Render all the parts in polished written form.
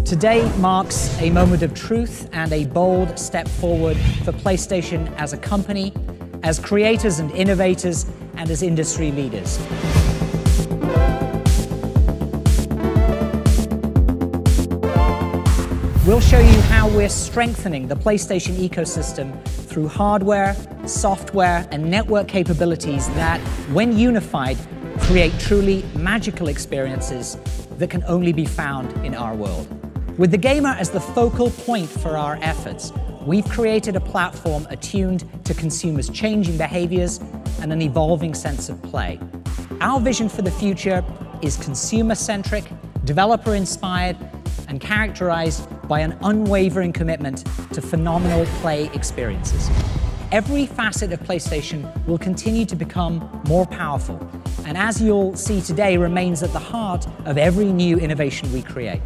Today marks a moment of truth and a bold step forward for PlayStation as a company, as creators and innovators, and as industry leaders. We'll show you how we're strengthening the PlayStation ecosystem through hardware, software, and network capabilities that, when unified, create truly magical experiences that can only be found in our world. With the gamer as the focal point for our efforts, we've created a platform attuned to consumers' changing behaviors and an evolving sense of play. Our vision for the future is consumer-centric, developer-inspired, and characterized by an unwavering commitment to phenomenal play experiences. Every facet of PlayStation will continue to become more powerful, and as you'll see today, remains at the heart of every new innovation we create.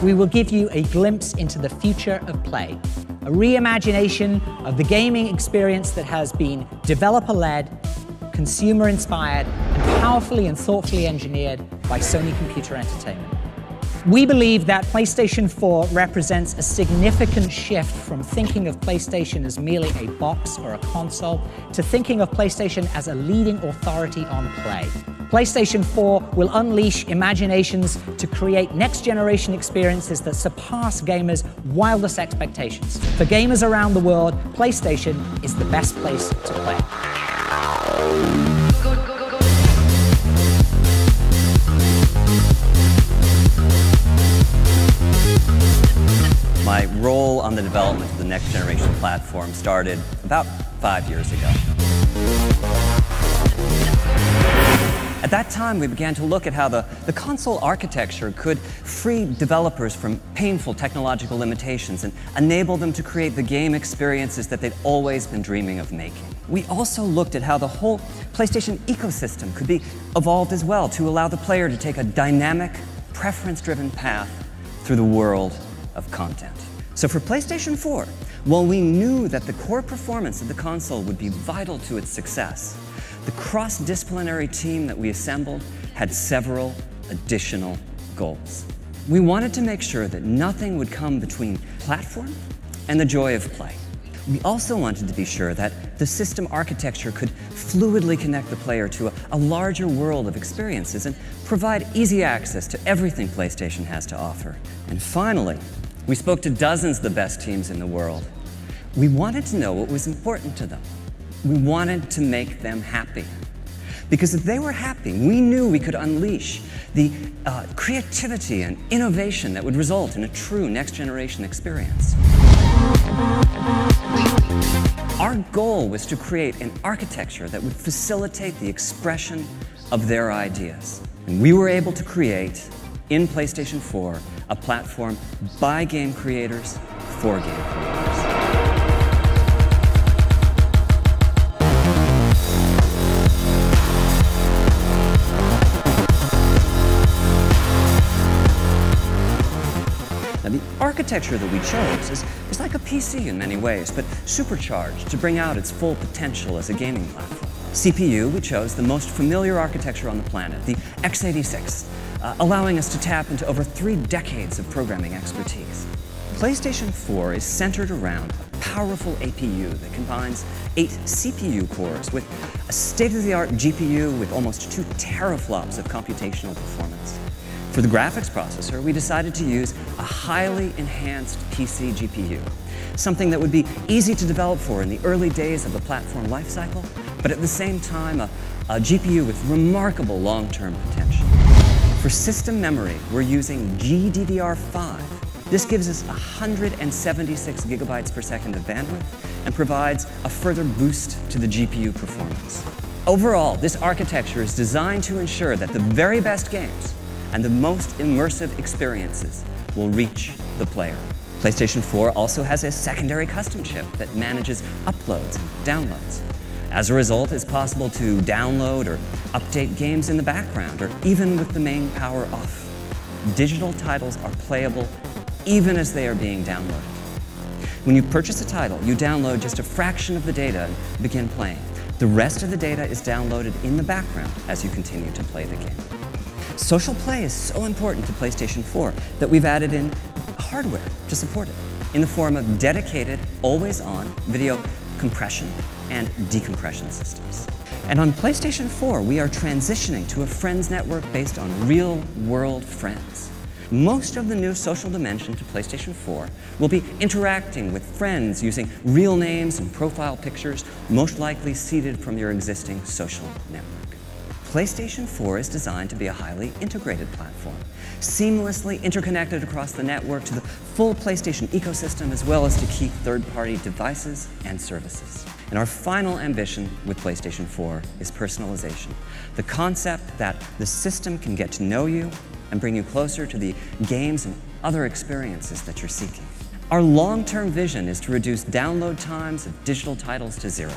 We will give you a glimpse into the future of play, a reimagination of the gaming experience that has been developer-led, consumer-inspired, and powerfully and thoughtfully engineered by Sony Computer Entertainment. We believe that PlayStation 4 represents a significant shift from thinking of PlayStation as merely a box or a console to thinking of PlayStation as a leading authority on play. PlayStation 4 will unleash imaginations to create next-generation experiences that surpass gamers' wildest expectations. For gamers around the world, PlayStation is the best place to play. My role on the development of the next-generation platform started about 5 years ago. At that time, we began to look at how the console architecture could free developers from painful technological limitations and enable them to create the game experiences that they'd always been dreaming of making. We also looked at how the whole PlayStation ecosystem could be evolved as well to allow the player to take a dynamic, preference-driven path through the world of content. So for PlayStation 4, while we knew that the core performance of the console would be vital to its success, the cross-disciplinary team that we assembled had several additional goals. We wanted to make sure that nothing would come between platform and the joy of play. We also wanted to be sure that the system architecture could fluidly connect the player to a larger world of experiences and provide easy access to everything PlayStation has to offer. And finally, we spoke to dozens of the best teams in the world. We wanted to know what was important to them. We wanted to make them happy. Because if they were happy, we knew we could unleash the creativity and innovation that would result in a true next-generation experience. Our goal was to create an architecture that would facilitate the expression of their ideas. And we were able to create, in PlayStation 4, a platform by game creators for game creators. Now, the architecture that we chose is like a PC in many ways, but supercharged to bring out its full potential as a gaming platform. CPU, we chose the most familiar architecture on the planet, the x86, allowing us to tap into over 3 decades of programming expertise. PlayStation 4 is centered around a powerful APU that combines 8 CPU cores with a state-of-the-art GPU with almost 2 teraflops of computational performance. For the graphics processor, we decided to use a highly enhanced PC GPU, something that would be easy to develop for in the early days of the platform lifecycle, but at the same time, a GPU with remarkable long-term potential. For system memory, we're using GDDR5. This gives us 176 gigabytes per second of bandwidth and provides a further boost to the GPU performance. Overall, this architecture is designed to ensure that the very best games and the most immersive experiences will reach the player. PlayStation 4 also has a secondary custom chip that manages uploads and downloads. As a result, it's possible to download or update games in the background, or even with the main power off. Digital titles are playable even as they are being downloaded. When you purchase a title, you download just a fraction of the data and begin playing. The rest of the data is downloaded in the background as you continue to play the game. Social play is so important to PlayStation 4 that we've added in hardware to support it in the form of dedicated, always-on video compression and decompression systems. And on PlayStation 4, we are transitioning to a friends network based on real-world friends. Most of the new social dimension to PlayStation 4 will be interacting with friends using real names and profile pictures, most likely seeded from your existing social network. PlayStation 4 is designed to be a highly integrated platform, seamlessly interconnected across the network to the full PlayStation ecosystem, as well as to key third-party devices and services. And our final ambition with PlayStation 4 is personalization, the concept that the system can get to know you and bring you closer to the games and other experiences that you're seeking. Our long-term vision is to reduce download times of digital titles to zero.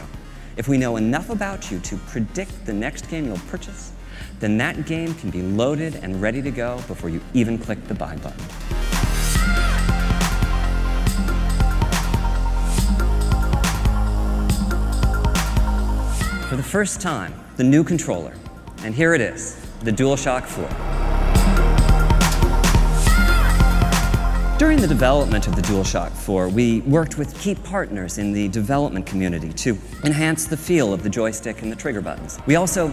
If we know enough about you to predict the next game you'll purchase, then that game can be loaded and ready to go before you even click the buy button. For the first time, the new controller. And here it is, the DualShock 4. During the development of the DualShock 4, we worked with key partners in the development community to enhance the feel of the joystick and the trigger buttons. We also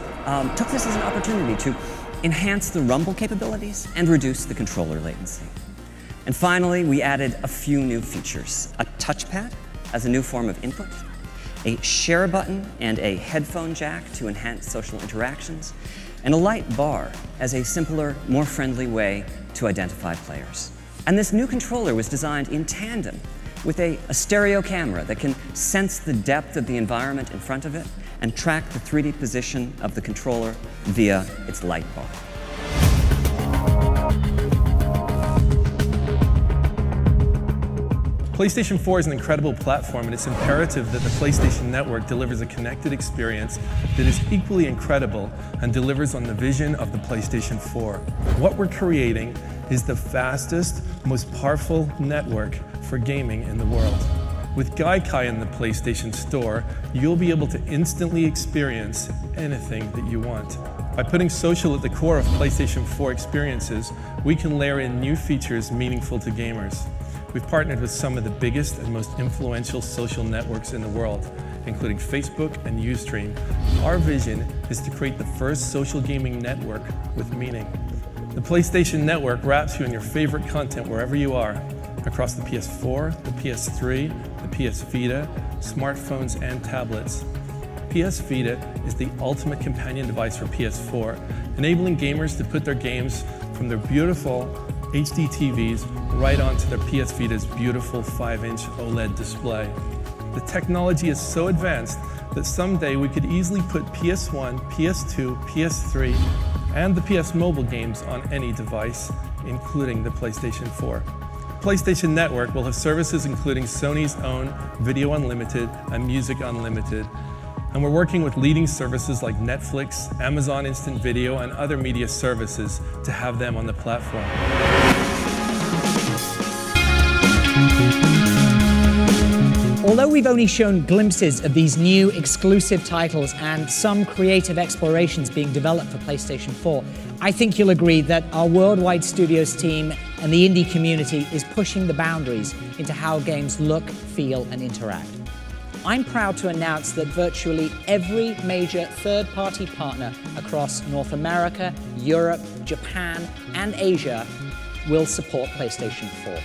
took this as an opportunity to enhance the rumble capabilities and reduce the controller latency. And finally, we added a few new features: a touchpad as a new form of input, a share button and a headphone jack to enhance social interactions, and a light bar as a simpler, more friendly way to identify players. And this new controller was designed in tandem with a stereo camera that can sense the depth of the environment in front of it and track the 3D position of the controller via its light bar. PlayStation 4 is an incredible platform, and it's imperative that the PlayStation Network delivers a connected experience that is equally incredible and delivers on the vision of the PlayStation 4. What we're creating is the fastest, most powerful network for gaming in the world. With Gaikai in the PlayStation Store, you'll be able to instantly experience anything that you want. By putting social at the core of PlayStation 4 experiences, we can layer in new features meaningful to gamers. We've partnered with some of the biggest and most influential social networks in the world, including Facebook and Ustream. Our vision is to create the first social gaming network with meaning. The PlayStation Network wraps you in your favorite content wherever you are, across the PS4, the PS3, the PS Vita, smartphones and tablets. PS Vita is the ultimate companion device for PS4, enabling gamers to put their games from their beautiful HD TVs right onto their PS Vita's beautiful 5-inch OLED display. The technology is so advanced that someday we could easily put PS1, PS2, PS3, and the PS Mobile games on any device, including the PlayStation 4. PlayStation Network will have services including Sony's own Video Unlimited and Music Unlimited, and we're working with leading services like Netflix, Amazon Instant Video, and other media services to have them on the platform. Although we've only shown glimpses of these new exclusive titles and some creative explorations being developed for PlayStation 4, I think you'll agree that our worldwide studios team and the indie community is pushing the boundaries into how games look, feel, and interact. I'm proud to announce that virtually every major third-party partner across North America, Europe, Japan, and Asia will support PlayStation 4.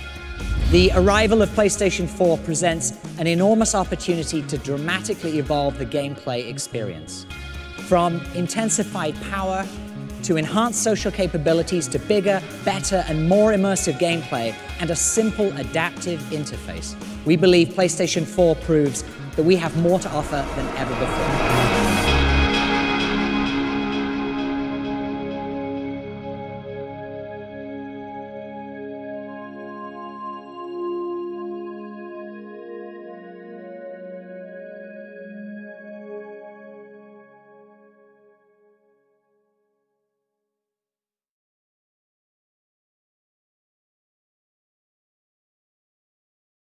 The arrival of PlayStation 4 presents an enormous opportunity to dramatically evolve the gameplay experience. From intensified power to enhanced social capabilities to bigger, better, and more immersive gameplay and a simple adaptive interface, we believe PlayStation 4 proves that we have more to offer than ever before.